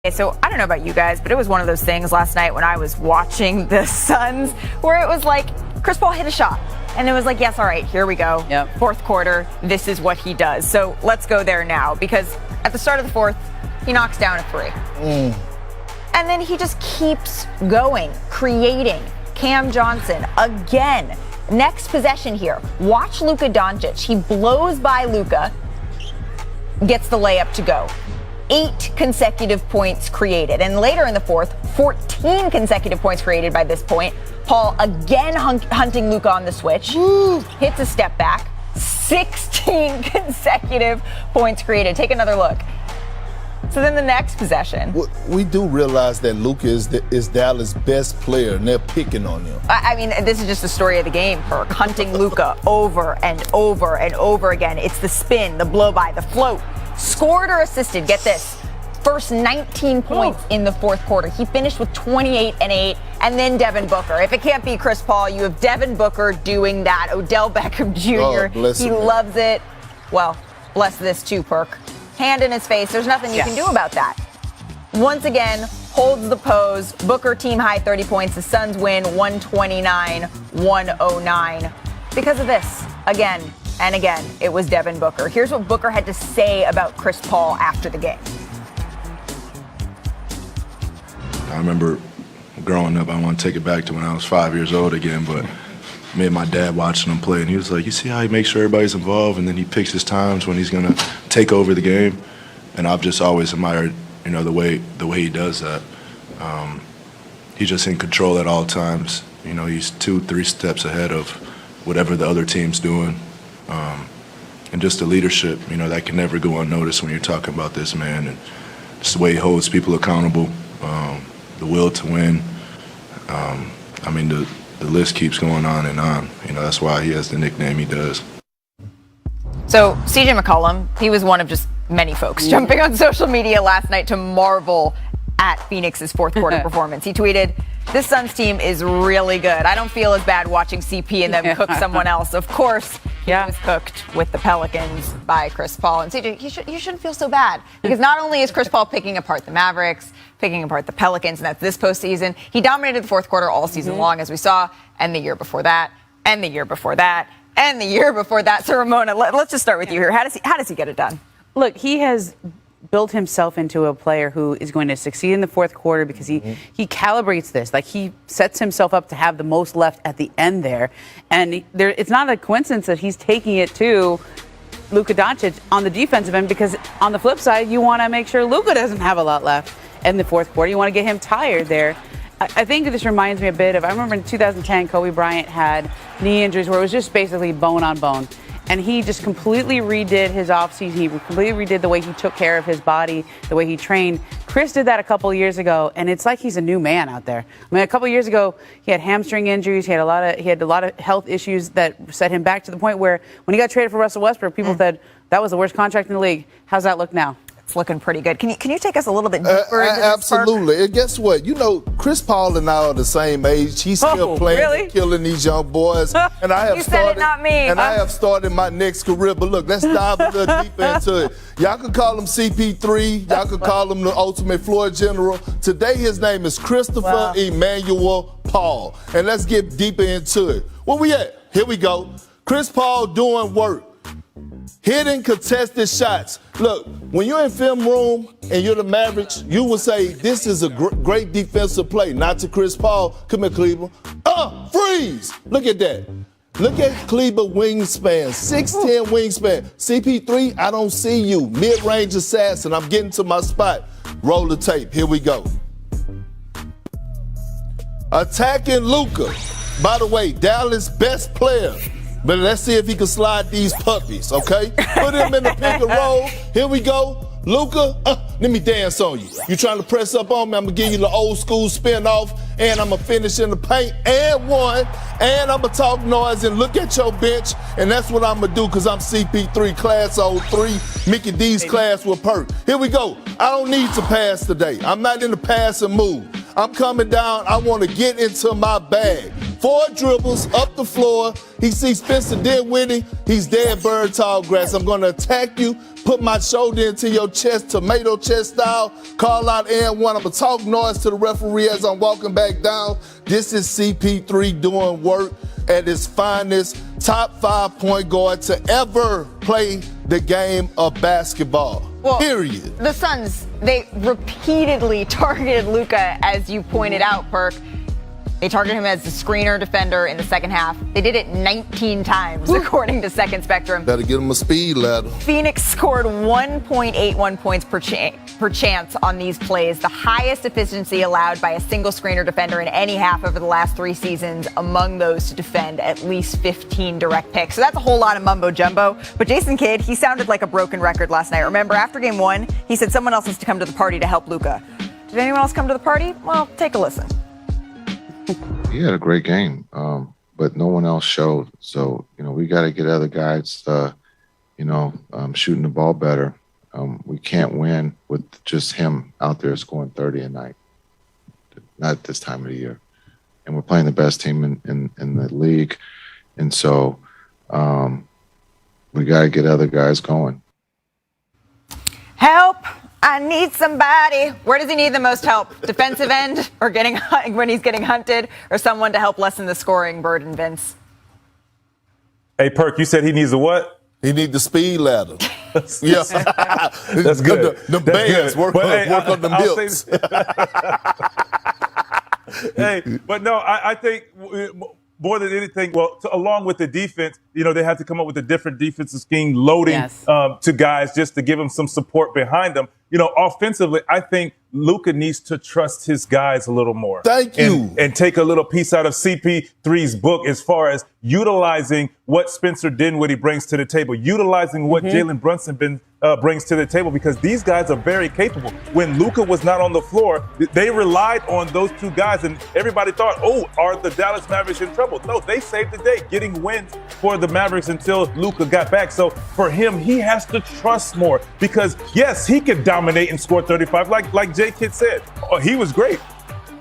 Okay, so I don't know about you guys, but it was one of those things last night when I was watching the Suns where it was like Chris Paul hit a shot. And it was like, yes, all right, here we go. Yep. Fourth quarter, this is what he does. So let's go there now, because at the start of the fourth, he knocks down a three. And then he just keeps going, creating. Cam Johnson, again. Next possession here. Watch Luka Doncic. He blows by Luka, gets the layup to go. 8 consecutive points created. And later in the fourth, 14 consecutive points created by this point. Paul again hunting Luka on the switch. Hits a step back. 16 consecutive points created. Take another look. So then the next possession. We do realize that Luka is Dallas' best player, and they're picking on him. I mean, this is just the story of the game. Perk hunting Luka over and over and over again. It's the spin, the blow-by, the float. Scored or assisted, get this, first 19 points in the fourth quarter. He finished with 28 and 8, and then Devin Booker. If it can't be Chris Paul, you have Devin Booker doing that. Odell Beckham Jr., he loves it. Well, bless this too, Perk. Hand in his face, there's nothing you can do about that. Once again, holds the pose. Booker team high 30 points. The Suns win 129-109. Because of this, again and again, it was Devin Booker. Here's what Booker had to say about Chris Paul after the game. I remember growing up, I want to take it back to when I was 5 years old again, but me and my dad watching him play, and he was like, you see how he makes sure everybody's involved, and then he picks his times when he's going to take over the game. And I've just always admired, the way he does that. He's just in control at all times. He's 2-3 steps ahead of whatever the other team's doing. And just the leadership, that can never go unnoticed when you're talking about this man. And just the way he holds people accountable, the will to win. The list keeps going on and on. That's why he has the nickname he does. So CJ McCollum, he was one of just many folks jumping on social media last night to marvel at Phoenix's fourth quarter performance. He tweeted, "This Suns team is really good. I don't feel as bad watching CP and them cook someone else." Of course, he was cooked with the Pelicans by Chris Paul. And CJ, you shouldn't feel so bad, because not only is Chris Paul picking apart the Mavericks, picking apart the Pelicans, and that's this postseason, he dominated the fourth quarter all season long, as we saw, and the year before that, and the year before that, and the year before that. So Ramona, let's just start with you here. How does he get it done? Look, he has built himself into a player who is going to succeed in the fourth quarter, because he calibrates this. Like, he sets himself up to have the most left at the end there. And it's not a coincidence that he's taking it to Luka Doncic on the defensive end, because on the flip side, you want to make sure Luka doesn't have a lot left in the fourth quarter. You want to get him tired there. I think this reminds me a bit of, I remember in 2010, Kobe Bryant had knee injuries where it was just basically bone on bone. And he just completely redid his offseason. He completely redid the way he took care of his body, the way he trained. Chris did that a couple of years ago, and it's like he's a new man out there. I mean, a couple of years ago, he had hamstring injuries. He had a lot of health issues that set him back to the point where when he got traded for Russell Westbrook, people said that was the worst contract in the league. How's that look now? It's looking pretty good. Can you take us a little bit deeper into this, absolutely. And guess what? Chris Paul and I are the same age. He's still playing, killing these young boys. And I have you said it, not me. And I have started my next career. But look, let's dive a little deeper into it. Y'all can call him CP3. Y'all can call him the ultimate floor general. Today, his name is Christopher Emmanuel Paul. And let's get deeper into it. Where we at? Here we go. Chris Paul doing work. Hitting contested shots. Look, when you're in film room and you're the Mavericks, you would say this is a great defensive play. Not to Chris Paul. Come here, Kleber. Freeze! Look at that. Look at Kleber wingspan. 6'10 wingspan. CP3, I don't see you. Mid-range assassin. I'm getting to my spot. Roll the tape. Here we go. Attacking Luka. By the way, Dallas' best player. But let's see if he can slide these puppies, okay? Put him in the pick and roll. Here we go. Luka, let me dance on you. You trying to press up on me? I'm going to give you the old school spin off, and I'm going to finish in the paint and one, and I'm going to talk noise and look at your bench, and that's what I'm going to do, because I'm CP3, class 03, Mickey D's class with Perk. Here we go. I don't need to pass today. I'm not in the passing mood. I'm coming down. I want to get into my bag. 4 dribbles up the floor. He sees Spencer Dinwiddie. He's dead bird tall grass. I'm going to attack you, put my shoulder into your chest, tomato chest style, call out and one. I'm going to talk noise to the referee as I'm walking back down. This is CP3 doing work at his finest, top 5 point guard to ever play the game of basketball. Well, period. The Suns, they repeatedly targeted Luka, as you pointed out, Perk. They targeted him as the screener defender in the second half. They did it 19 times, according to Second Spectrum. Better get him a speed ladder. Phoenix scored 1.81 points per chance on these plays, the highest efficiency allowed by a single screener defender in any half over the last 3 seasons, among those to defend at least 15 direct picks. So that's a whole lot of mumbo jumbo. But Jason Kidd, he sounded like a broken record last night. Remember, after game 1, he said someone else has to come to the party to help Luka. Did anyone else come to the party? Well, take a listen. He had a great game, but no one else showed. So, we got to get other guys, shooting the ball better. We can't win with just him out there scoring 30 a night, not this time of the year. And we're playing the best team in the league. And so we got to get other guys going. Help! I need somebody. Where does he need the most help? Defensive end, or when he's getting hunted, or someone to help lessen the scoring burden, Vince? Hey, Perk, you said he needs a what? He needs the speed ladder. Yeah. That's good. The bands work on the milks. Hey, but no, I think more than anything, along with the defense, they have to come up with a different defensive scheme, loading to guys just to give them some support behind them. Offensively, I think Luka needs to trust his guys a little more. Thank you. And take a little piece out of CP3's book as far as utilizing what Spencer Dinwiddie brings to the table, utilizing what Jalen Brunson brings to the table, because these guys are very capable. When Luka was not on the floor, they relied on those 2 guys, and everybody thought, are the Dallas Mavericks in trouble? No, they saved the day getting wins for the Mavericks until Luka got back. So for him, he has to trust more, because yes, he could dominate and score 35 like Jay Kidd said. He was great.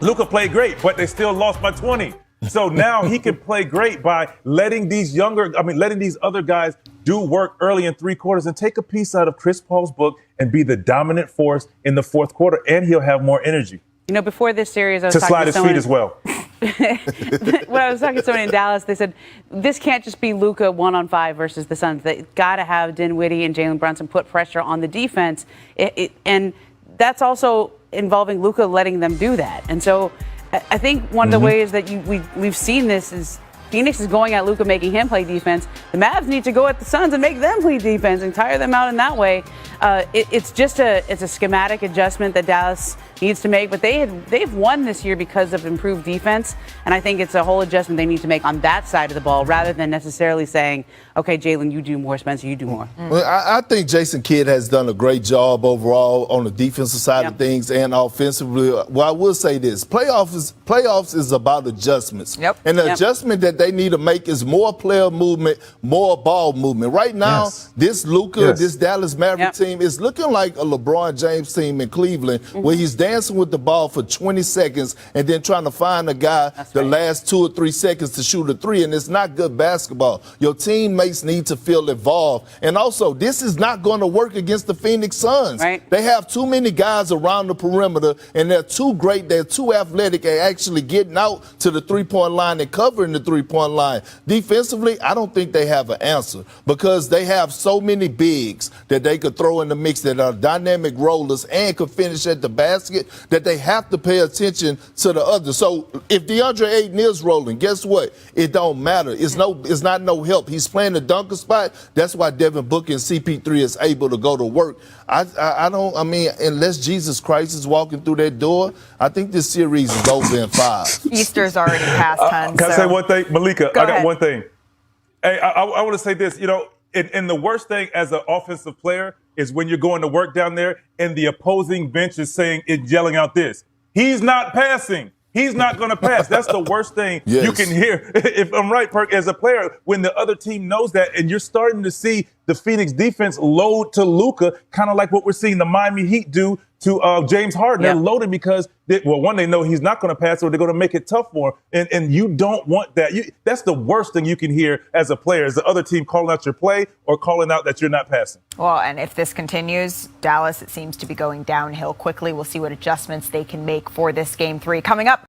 Luka played great, but they still lost by 20. So now he can play great by letting these other guys do work early in 3 quarters and take a piece out of Chris Paul's book and be the dominant force in the 4th quarter, and he'll have more energy. Before this series, I was to talking slide to his someone, feet as well. when I was talking to someone in Dallas, they said this can't just be Luka 1-on-5 versus the Suns. They got to have Dinwiddie and Jalen Brunson put pressure on the defense, and that's also involving Luka letting them do that. And so I think one of the ways that we've seen this is Phoenix is going at Luka, making him play defense. The Mavs need to go at the Suns and make them play defense and tire them out in that way. It's a schematic adjustment that Dallas needs to make, but they've won this year because of improved defense, and I think it's a whole adjustment they need to make on that side of the ball rather than necessarily saying, okay, Jalen, you do more, Spencer, you do more. Well, I think Jason Kidd has done a great job overall on the defensive side of things and offensively. Well, I will say this, playoffs is about adjustments. And the adjustment that they need to make is more player movement, more ball movement. Right now, this Luka, this Dallas Maverick team is looking like a LeBron James team in Cleveland, where he's dancing with the ball for 20 seconds and then trying to find a guy last 2 or 3 seconds to shoot a 3, and it's not good basketball. Your teammates need to feel involved. And also, this is not going to work against the Phoenix Suns. They have too many guys around the perimeter, and they're too great, they're too athletic at actually getting out to the 3-point line and covering the 3-point line. Defensively, I don't think they have an answer, because they have so many bigs that they could throw in the mix that are dynamic rollers and could finish at the basket, that they have to pay attention to the others. So if DeAndre Ayton is rolling, guess what? It don't matter. It's not no help. He's playing the dunker spot. That's why Devin Booker and CP3 is able to go to work. I mean, unless Jesus Christ is walking through that door, I think this series is over in 5. Easter's already past, Hun. Can I say one thing? Malika, Go I got ahead. one thing. Hey, I want to say this. And the worst thing as an offensive player is when you're going to work down there and the opposing bench is yelling out this. He's not passing. He's not going to pass. That's the worst thing you can hear. If I'm right, Perk, as a player, when the other team knows that, and you're starting to see the Phoenix defense load to Luka, kind of like what we're seeing the Miami Heat do to James Harden. Yeah. They're loaded because, one, they know he's not going to pass, or they're going to make it tough for him. And you don't want that. That's the worst thing you can hear as a player, is the other team calling out your play or calling out that you're not passing. Well, and if this continues, Dallas, it seems to be going downhill quickly. We'll see what adjustments they can make for this Game 3 coming up.